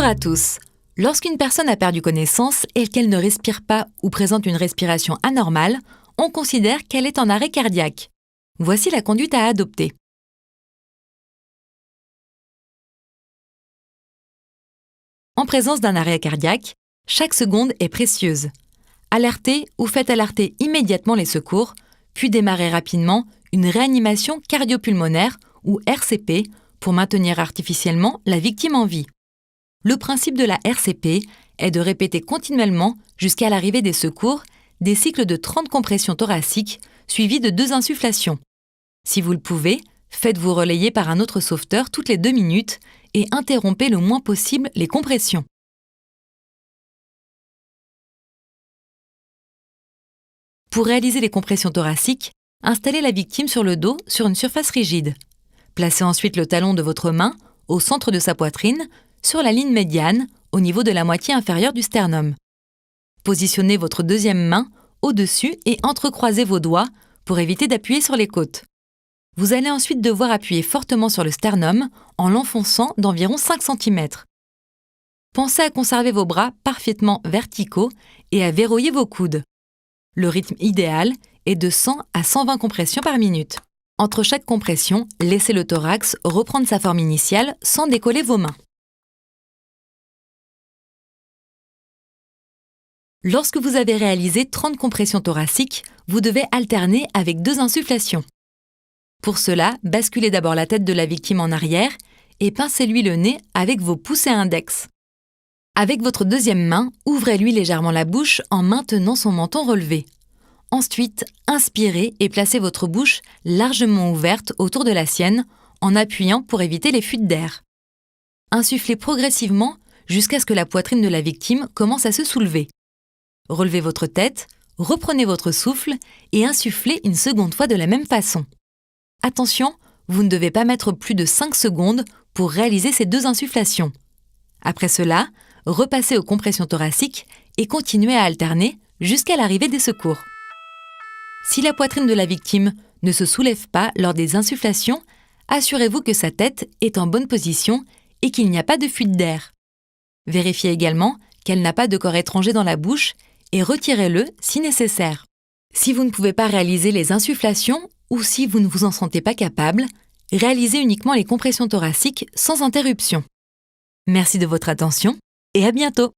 Bonjour à tous. Lorsqu'une personne a perdu connaissance et qu'elle ne respire pas ou présente une respiration anormale, on considère qu'elle est en arrêt cardiaque. Voici la conduite à adopter. En présence d'un arrêt cardiaque, chaque seconde est précieuse. Alertez ou faites alerter immédiatement les secours, puis démarrez rapidement une réanimation cardio-pulmonaire ou RCP pour maintenir artificiellement la victime en vie. Le principe de la RCP est de répéter continuellement, jusqu'à l'arrivée des secours, des cycles de 30 compressions thoraciques suivis de 2 insufflations. Si vous le pouvez, faites-vous relayer par un autre sauveteur toutes les 2 minutes et interrompez le moins possible les compressions. Pour réaliser les compressions thoraciques, installez la victime sur le dos sur une surface rigide. Placez ensuite le talon de votre main au centre de sa poitrine, sur la ligne médiane, au niveau de la moitié inférieure du sternum. Positionnez votre deuxième main au-dessus et entrecroisez vos doigts pour éviter d'appuyer sur les côtes. Vous allez ensuite devoir appuyer fortement sur le sternum en l'enfonçant d'environ 5 cm. Pensez à conserver vos bras parfaitement verticaux et à verrouiller vos coudes. Le rythme idéal est de 100 à 120 compressions par minute. Entre chaque compression, laissez le thorax reprendre sa forme initiale sans décoller vos mains. Lorsque vous avez réalisé 30 compressions thoraciques, vous devez alterner avec 2 insufflations. Pour cela, basculez d'abord la tête de la victime en arrière et pincez-lui le nez avec vos pouces et index. Avec votre deuxième main, ouvrez-lui légèrement la bouche en maintenant son menton relevé. Ensuite, inspirez et placez votre bouche largement ouverte autour de la sienne en appuyant pour éviter les fuites d'air. Insufflez progressivement jusqu'à ce que la poitrine de la victime commence à se soulever. Relevez votre tête, reprenez votre souffle et insufflez une seconde fois de la même façon. Attention, vous ne devez pas mettre plus de 5 secondes pour réaliser ces 2 insufflations. Après cela, repassez aux compressions thoraciques et continuez à alterner jusqu'à l'arrivée des secours. Si la poitrine de la victime ne se soulève pas lors des insufflations, assurez-vous que sa tête est en bonne position et qu'il n'y a pas de fuite d'air. Vérifiez également qu'elle n'a pas de corps étranger dans la bouche et retirez-le si nécessaire. Si vous ne pouvez pas réaliser les insufflations ou si vous ne vous en sentez pas capable, réalisez uniquement les compressions thoraciques sans interruption. Merci de votre attention et à bientôt!